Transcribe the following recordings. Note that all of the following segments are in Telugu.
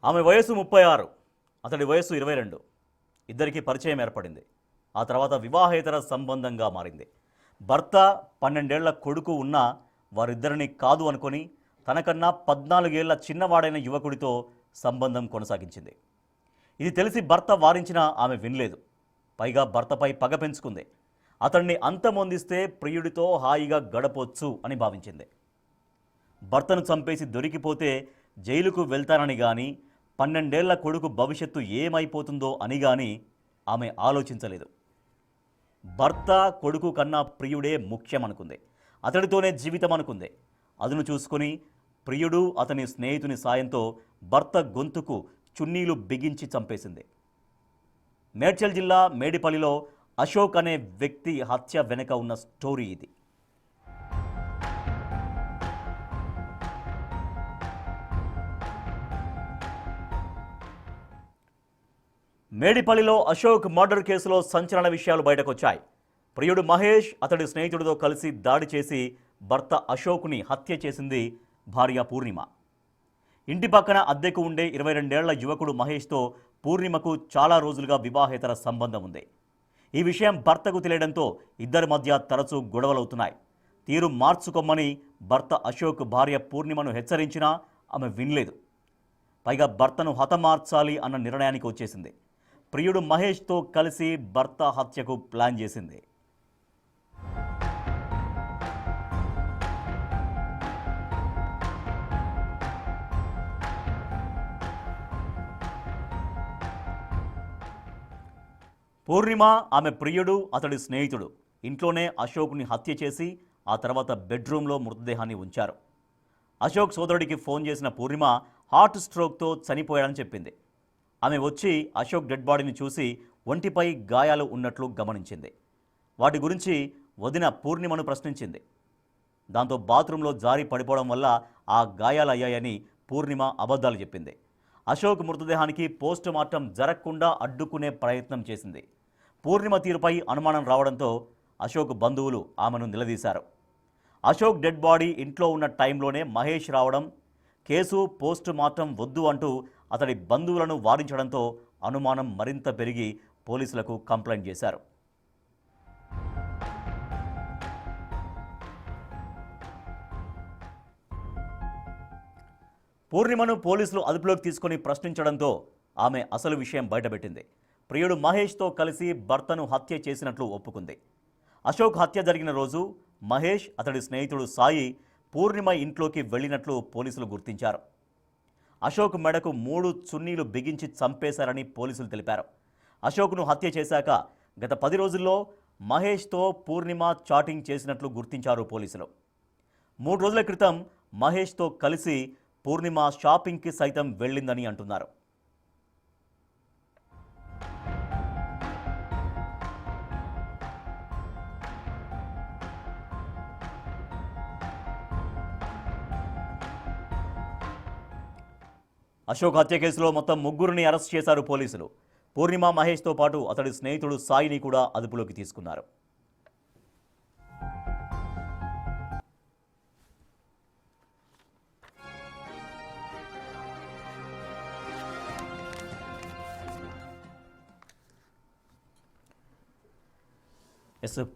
ఆమె వయసు 36, అతడి వయసు 22. ఇద్దరికి పరిచయం ఏర్పడింది. ఆ తర్వాత వివాహేతర సంబంధంగా మారింది. భర్త 12 ఏళ్ల కొడుకు ఉన్నా వారిద్దరిని కాదు అనుకొని తనకన్నా 14 ఏళ్ల చిన్నవాడైన యువకుడితో సంబంధం కొనసాగించింది. ఇది తెలిసి భర్త వారించినా ఆమె వినలేదు. పైగా భర్తపై పగ పెంచుకుంది. అతన్ని అంతమొందిస్తే ప్రియుడితో హాయిగా గడపొచ్చు అని భావించింది. భర్తను చంపేసి దొరికిపోతే జైలుకు వెళ్తానని కానీ 12 ఏళ్ల కొడుకు భవిష్యత్తు ఏమైపోతుందో అని కానీ ఆమె ఆలోచించలేదు. భర్త కొడుకు కన్నా ప్రియుడే ముఖ్యమనుకుంది. అతడితోనే జీవితం అనుకుంది. అదును చూసుకొని ప్రియుడు అతని స్నేహితుని సాయంతో భర్త గొంతుకు చున్నీలు బిగించి చంపేసింది. మేడ్చల్ జిల్లా మేడిపల్లిలో అశోక్ అనే వ్యక్తి హత్య వెనుక ఉన్న స్టోరీ ఇది. మేడిపల్లిలో అశోక్ మర్డర్ కేసులో సంచలన విషయాలు బయటకొచ్చాయి. ప్రియుడు మహేష్ అతడి స్నేహితుడితో కలిసి దాడి చేసి భర్త అశోక్ని హత్య చేసింది భార్య పూర్ణిమ. ఇంటి పక్కన అద్దెకు ఉండే 22 ఏళ్ల యువకుడు మహేష్తో పూర్ణిమకు చాలా రోజులుగా వివాహేతర సంబంధం ఉంది. ఈ విషయం భర్తకు తెలియడంతో ఇద్దరి మధ్య తరచూ గొడవలవుతున్నాయి. తీరు మార్చుకోమని భర్త అశోక్ భార్య పూర్ణిమను హెచ్చరించినా ఆమె వినలేదు. పైగా భర్తను హతమార్చాలి అన్న నిర్ణయానికి వచ్చేసింది. ప్రియుడు మహేష్తో కలిసి భర్త హత్యకు ప్లాన్ చేసింది. పూర్ణిమ, ఆమె ప్రియుడు, అతడి స్నేహితుడు ఇంట్లోనే అశోక్ని హత్య చేసి ఆ తర్వాత బెడ్రూమ్లో మృతదేహాన్ని ఉంచారు. అశోక్ సోదరుడికి ఫోన్ చేసిన పూర్ణిమ హార్ట్ స్ట్రోక్తో చనిపోయాడని చెప్పింది. ఆమె వచ్చి అశోక్ డెడ్ బాడీని చూసి ఒంటిపై గాయాలు ఉన్నట్లు గమనించింది. వాటి గురించి వదిన పూర్ణిమను ప్రశ్నించింది. దాంతో బాత్రూంలో జారి పడిపోవడం వల్ల ఆ గాయాలయ్యాయని పూర్ణిమ అబద్ధాలు చెప్పింది. అశోక్ మృతదేహానికి పోస్ట్ మార్టం జరగకుండా అడ్డుకునే ప్రయత్నం చేసింది. పూర్ణిమ తీరుపై అనుమానం రావడంతో అశోక్ బంధువులు ఆమెను నిలదీశారు. అశోక్ డెడ్ బాడీ ఇంట్లో ఉన్న టైంలోనే మహేష్ రావడం, కేసు పోస్ట్ మార్టం వద్దు అంటూ అతడి బంధువులను వారించడంతో అనుమానం మరింత పెరిగి పోలీసులకు కంప్లైంట్ చేశారు. పూర్ణిమను పోలీసులు అదుపులోకి తీసుకొని ప్రశ్నించడంతో ఆమె అసలు విషయం బయటపెట్టింది. ప్రియుడు మహేష్తో కలిసి భర్తను హత్య చేసినట్లు ఒప్పుకుంది. అశోక్ హత్య జరిగిన రోజు మహేష్, అతడి స్నేహితుడు సాయి పూర్ణిమ ఇంట్లోకి వెళ్ళినట్లు పోలీసులు గుర్తించారు. అశోక్ మెడకు 3 చున్నీలు బిగించి చంపేశారని పోలీసులు తెలిపారు. అశోక్ను హత్య చేశాక గత 10 రోజుల్లో మహేష్తో పూర్ణిమ చాటింగ్ చేసినట్లు గుర్తించారు పోలీసులు. 3 రోజుల క్రితం మహేష్తో కలిసి పూర్ణిమ షాపింగ్కి సైతం వెళ్ళిందని అంటున్నారు. అశోక్ హత్య కేసులో మొత్తం 3 అరెస్ట్ చేశారు పోలీసులు. పూర్ణిమ, మహేష్తో పాటు అతడి స్నేహితుడు సాయిని కూడా అదుపులోకి తీసుకున్నారు.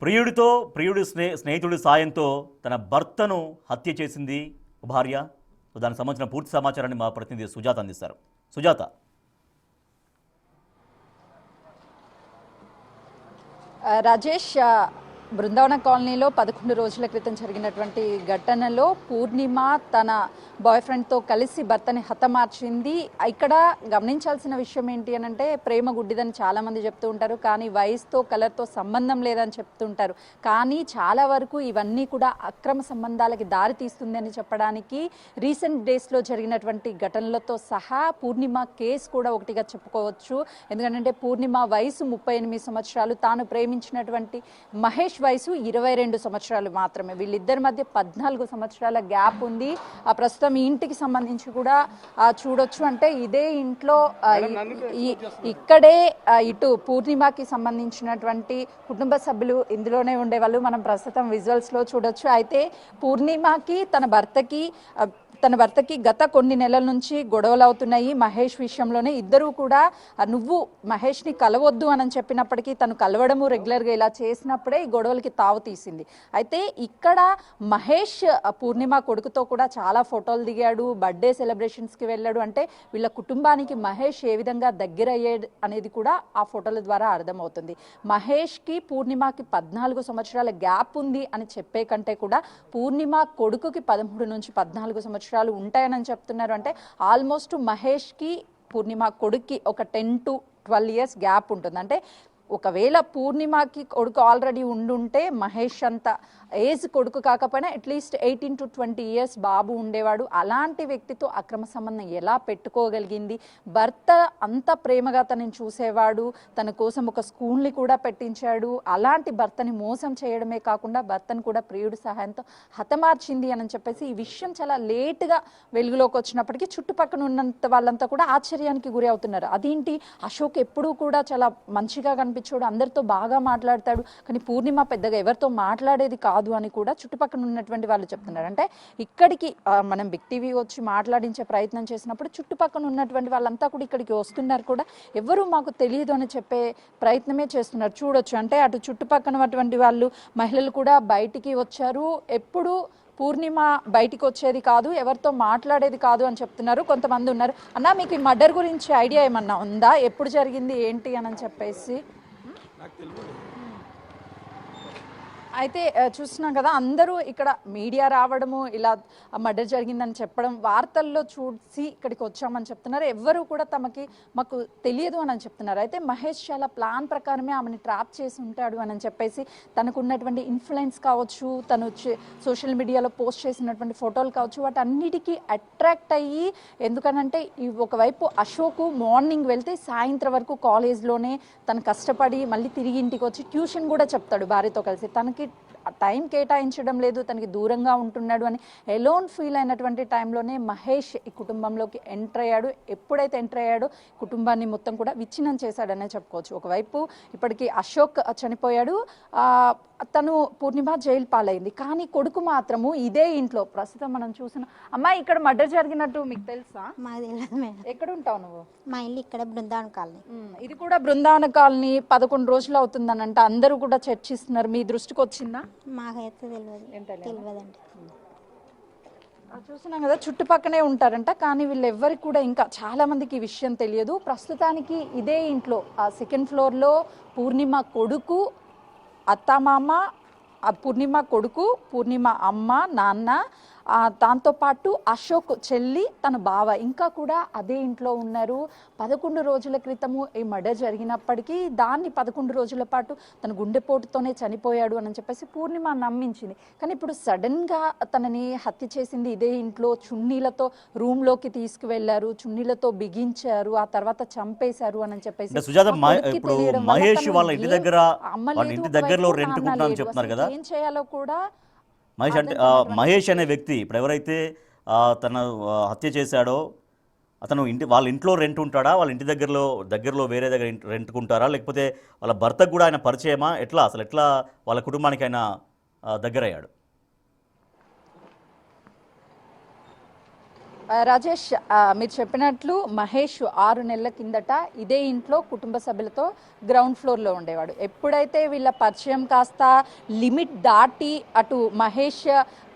ప్రియుడి స్నేహితుడి సాయంతో తన భర్తను హత్య చేసింది భార్య. దానికి సంబంధించిన పూర్తి సమాచారాన్ని మా ప్రతినిధి సుజాత అందిస్తారు. సుజాత. రాజేష్, బృందావన కాలనీలో 11 రోజుల క్రితం జరిగినటువంటి ఘటనలో పూర్ణిమ తన బాయ్ ఫ్రెండ్తో కలిసి భర్తని హతమార్చింది. ఇక్కడ గమనించాల్సిన విషయం ఏంటి అని అంటే, ప్రేమ గుడ్డిదని చాలామంది చెప్తూ ఉంటారు, కానీ వయసుతో కలర్తో సంబంధం లేదని చెప్తుంటారు. కానీ చాలా వరకు ఇవన్నీ కూడా అక్రమ సంబంధాలకి దారి తీస్తుంది అని చెప్పడానికి రీసెంట్ డేస్లో జరిగినటువంటి ఘటనలతో సహా పూర్ణిమ కేసు కూడా ఒకటిగా చెప్పుకోవచ్చు. ఎందుకంటే పూర్ణిమ వయసు 38 సంవత్సరాలు, తాను ప్రేమించినటువంటి మహేష్ వయసు 22 సంవత్సరాలు మాత్రమే. వీళ్ళిద్దరి మధ్య 14 సంవత్సరాల గ్యాప్ ఉంది. ప్రస్తుతం ఈ ఇంటికి సంబంధించి కూడా చూడొచ్చు. అంటే ఇదే ఇంట్లో ఇక్కడే ఇటు పూర్ణిమకి సంబంధించినటువంటి కుటుంబ సభ్యులు ఇందులోనే ఉండేవాళ్ళు. మనం ప్రస్తుతం విజువల్స్లో చూడొచ్చు. అయితే పూర్ణిమకి తన భర్తకి తన భర్తకి గత కొన్ని నెలల నుంచి గొడవలు అవుతున్నాయి మహేష్ విషయంలోనే. ఇద్దరు కూడా నువ్వు మహేష్ని కలవద్దు అని చెప్పినప్పటికీ తను కలవడము రెగ్యులర్గా ఇలా చేసినప్పుడే ఈ గొడవలకి తావు తీసింది. అయితే ఇక్కడ మహేష్ పూర్ణిమ కొడుకుతో కూడా చాలా ఫోటోలు దిగాడు, బర్త్డే సెలబ్రేషన్స్కి వెళ్ళాడు. అంటే వీళ్ళ కుటుంబానికి మహేష్ ఏ విధంగా దగ్గర అయ్యాడు అనేది కూడా ఆ ఫోటోల ద్వారా అర్థమవుతుంది. మహేష్కి పూర్ణిమకి 14 సంవత్సరాల గ్యాప్ ఉంది అని చెప్పే కంటే కూడా పూర్ణిమ కొడుకుకి 13 నుంచి 14 సంవత్సరాలు ఉంటాయని చెప్తున్నారు. అంటే ఆల్మోస్ట్ మహేష్కి పూర్ణిమ కొడుక్కి ఒక 10 to 12 years గ్యాప్ ఉంటుంది. అంటే ఒకవేళ పూర్ణిమకి కొడుకు ఆల్రెడీ ఉండుంటే మహేష్ అంత ఏజ్ కొడుకు కాకపోయినా అట్లీస్ట్ 18 to 20 years బాబు ఉండేవాడు. అలాంటి వ్యక్తితో అక్రమ సంబంధం ఎలా పెట్టుకోగలిగింది? భర్త అంత ప్రేమగా తనని చూసేవాడు, తన కోసం ఒక స్కూల్ని కూడా పెట్టించాడు. అలాంటి భర్తని మోసం చేయడమే కాకుండా భర్తను కూడా ప్రియుడి సహాయంతో హతమార్చింది అని చెప్పేసి ఈ విషయం చాలా లేట్గా వెలుగులోకి వచ్చినప్పటికీ చుట్టుపక్కల ఉన్నంత వాళ్ళంతా కూడా ఆశ్చర్యానికి గురి అవుతున్నారు. అదేంటి అశోక్ ఎప్పుడూ కూడా చాలా మంచిగా కనిపించాడు, అందరితో బాగా మాట్లాడతాడు, కానీ పూర్ణిమ పెద్దగా ఎవరితో మాట్లాడేది కాదు అని కూడా చుట్టుపక్కల ఉన్నటువంటి వాళ్ళు చెప్తున్నారు. అంటే ఇక్కడికి మనం బిగ్ టీవీ వచ్చి మాట్లాడించే ప్రయత్నం చేసినప్పుడు చుట్టుపక్కల ఉన్నటువంటి వాళ్ళంతా కూడా ఇక్కడికి వస్తున్నారు కూడా ఎవరు మాకు తెలియదు అని చెప్పే ప్రయత్నమే చేస్తున్నారు. చూడొచ్చు అంటే అటు చుట్టుపక్కల ఉన్నటువంటి వాళ్ళు మహిళలు కూడా బయటికి వచ్చారు. ఎప్పుడు పూర్ణిమ బయటికి వచ్చేది కాదు, ఎవరితో మాట్లాడేది కాదు అని చెప్తున్నారు. కొంతమంది ఉన్నారు, అన్న మీకు ఈ మర్డర్ గురించి ఐడియా ఏమన్నా ఉందా, ఎప్పుడు జరిగింది ఏంటి అని చెప్పేసి. అయితే చూస్తున్నాం కదా, అందరూ ఇక్కడ మీడియా రావడము, ఇలా మర్డర్ జరిగిందని చెప్పడం, వార్తల్లో చూసి ఇక్కడికి వచ్చామని చెప్తున్నారు. ఎవ్వరూ కూడా మాకు తెలియదు అని చెప్తున్నారు. అయితే మహేష్ చాలా ప్లాన్ ప్రకారమే ఆమెని ట్రాప్ చేసి ఉంటాడు అని చెప్పేసి తనకు ఉన్నటువంటి ఇన్ఫ్లుయెన్స్ కావచ్చు, తను సోషల్ మీడియాలో పోస్ట్ చేసినటువంటి ఫోటోలు కావచ్చు, వాటన్నిటికీ అట్రాక్ట్ అయ్యి, ఎందుకనంటే ఒకవైపు అశోక్ మార్నింగ్ వెళ్తే సాయంత్రం వరకు కాలేజ్లోనే తను కష్టపడి మళ్ళీ తిరిగి ఇంటికి వచ్చి ట్యూషన్ కూడా చెప్తాడు భార్యతో కలిసి. తనకి టైం కేటాయించడం లేదు, తనకి దూరంగా ఉంటున్నాడు అని ఎలోన్ ఫీల్ అయినటువంటి టైంలోనే మహేష్ ఈ కుటుంబంలోకి ఎంటర్ అయ్యాడు. ఎప్పుడైతే ఎంటర్ అయ్యాడో కుటుంబాన్ని మొత్తం కూడా విచ్ఛిన్నం చేశాడనే చెప్పుకోవచ్చు. ఒకవైపు ఇప్పటికీ అశోక్ చనిపోయాడు, తను పూర్ణిమ జైలు పాలైంది, కానీ కొడుకు మాత్రము ఇదే ఇంట్లో ప్రస్తుతం మనం చూసిన అమ్మాయి ఇక్కడ మర్డర్ జరిగినట్టు మీకు తెలుసా? మాకు తెలియదు మేడం. ఎక్కడ ఉంటావు నువ్వు? మా ఇల్లు ఇక్కడ బృందావన కాలనీ. ఇది కూడా బృందావన కాలనీ. 11 రోజులు అవుతుందనంట, అందరూ కూడా చర్చిస్తున్నారు. మీ దృష్టికి వచ్చిందా? మాకైతే తెలియదండి. చూస్తున్నాం కదా, చుట్టుపక్కనే ఉంటారంట, కానీ వీళ్ళు ఎవ్వరికి కూడా ఇంకా చాలా మందికి ఈ విషయం తెలియదు. ప్రస్తుతానికి ఇదే ఇంట్లో సెకండ్ ఫ్లోర్లో పూర్ణిమ కొడుకు, అత్తమామ, పూర్ణిమ కొడుకు, పూర్ణిమ అమ్మ, నాన్న, దాంతోపాటు అశోక్ చెల్లి, తన బావ ఇంకా కూడా అదే ఇంట్లో ఉన్నారు. 11 రోజుల క్రితము ఈ మర్డర్ జరిగినప్పటికీ దాన్ని 11 రోజుల పాటు తన గుండెపోటుతోనే చనిపోయాడు అని చెప్పేసి పూర్ణిమ నమ్మించింది. కానీ ఇప్పుడు సడన్గా తనని హత్య చేసింది ఇదే ఇంట్లో. చున్నీలతో రూమ్లోకి తీసుకువెళ్లారు, చున్నీలతో బిగించారు, ఆ తర్వాత చంపేశారు అని చెప్పేసి మహేష్ వాళ్ళ ఇంటి దగ్గరలో రెంట్కుంటున్నారని చెప్తున్నారు కదా, ఏం చేయాలో కూడా మహేష్ అనే వ్యక్తి ఇప్పుడు ఎవరైతే తన హత్య చేశాడో అతను వాళ్ళ ఇంట్లో రెంట్ ఉంటాడా, వాళ్ళ ఇంటి దగ్గరలో వేరే దగ్గర రెంట్కుంటారా, లేకపోతే వాళ్ళ భర్తకు కూడా ఆయన పరిచయమా, ఎట్లా వాళ్ళ కుటుంబానికి ఆయన దగ్గరయ్యాడు? రాజేష్, మీరు చెప్పినట్లు మహేష్ 6 నెలల కిందట ఇదే ఇంట్లో కుటుంబ సభ్యులతో గ్రౌండ్ ఫ్లోర్లో ఉండేవాడు. ఎప్పుడైతే వీళ్ళ పరిచయం కాస్త లిమిట్ దాటి అటు మహేష్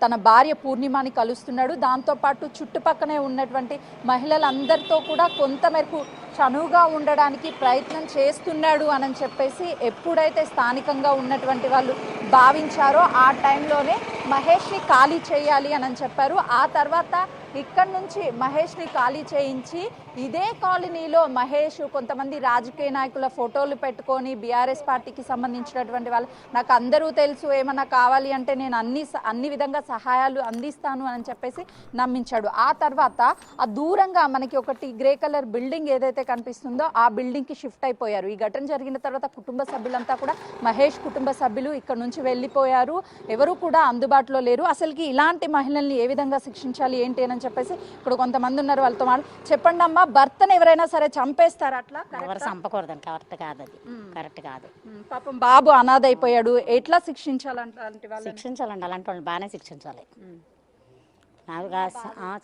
తన భార్య పూర్ణిమని కలుస్తున్నాడు, దాంతోపాటు చుట్టుపక్కనే ఉన్నటువంటి మహిళలందరితో కూడా కొంతమేరకు చనువుగా ఉండడానికి ప్రయత్నం చేస్తున్నాడు అని చెప్పేసి ఎప్పుడైతే స్థానికంగా ఉన్నటువంటి వాళ్ళు భావించారో ఆ టైంలోనే మహేష్ని ఖాళీ చేయాలి అని చెప్పారు. ఆ తర్వాత ఇక్కడి నుంచి మహేష్ని ఖాళీ చేయించి ఇదే కాలనీలో మహేష్ కొంతమంది రాజకీయ నాయకుల ఫోటోలు పెట్టుకొని బీఆర్ఎస్ పార్టీకి సంబంధించినటువంటి వాళ్ళు, నాకు అందరూ తెలుసు, ఏమన్నా కావాలి అంటే నేను అన్ని విధంగా సహాయాలు అందిస్తాను అని చెప్పేసి నమ్మించాడు. ఆ తర్వాత ఆ దూరంగా మనకి ఒకటి గ్రే కలర్ బిల్డింగ్ ఏదైతే కనిపిస్తుందో ఆ బిల్డింగ్కి షిఫ్ట్ అయిపోయారు. ఈ ఘటన జరిగిన తర్వాత కుటుంబ సభ్యులంతా కూడా, మహేష్ కుటుంబ సభ్యులు ఇక్కడ నుంచి వెళ్ళిపోయారు, ఎవరు కూడా అందుబాటులో లేరు. అసలుకి ఇలాంటి మహిళల్ని ఏ విధంగా శిక్షించాలి ఏంటి అని చెప్పేసి ఇప్పుడు కొంతమంది ఉన్నారు, వాళ్ళతో చెప్పండి అమ్మా, భర్తను ఎవరైనా సరే చంపేస్తారు అట్లా? ఎవరు చంపకూడదండి, కరెక్ట్ కాదు, అది కరెక్ట్ కాదు. పాపం బాబు అనాథ అయిపోయాడు, ఎట్లా శిక్షించాలంటే? శిక్షించాలండి, అలాంటి వాళ్ళు బాగానే శిక్షించాలి. నాకు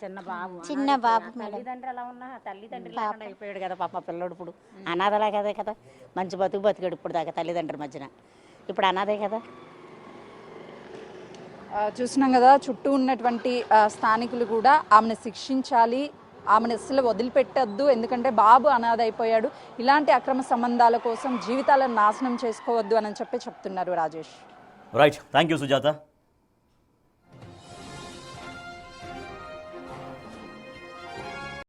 చిన్న బాబు చిన్న బాబు మేడం. తల్లిదండ్రులు ఎలా ఉన్నా తల్లిదండ్రులు లేకుండా అయిపోయాడు కదా పాప పిల్లోడు ఇప్పుడు అనాథలా కదే కదా మంచి బతికాడు ఇప్పుడు దాకా తల్లిదండ్రుల మధ్యన ఇప్పుడు అనాథే కదా. చూస్తున్నాం కదా చుట్టూ ఉన్నటువంటి స్థానికులు కూడా ఆమెను శిక్షించాలి, ఆమెను అస్సలు వదిలిపెట్టద్దు, ఎందుకంటే బాబు అనాథ అయిపోయాడు, ఇలాంటి అక్రమ సంబంధాల కోసం జీవితాలను నాశనం చేసుకోవద్దు అని చెప్పి చెప్తున్నారు Rajesh. Right, thank you Sujatha.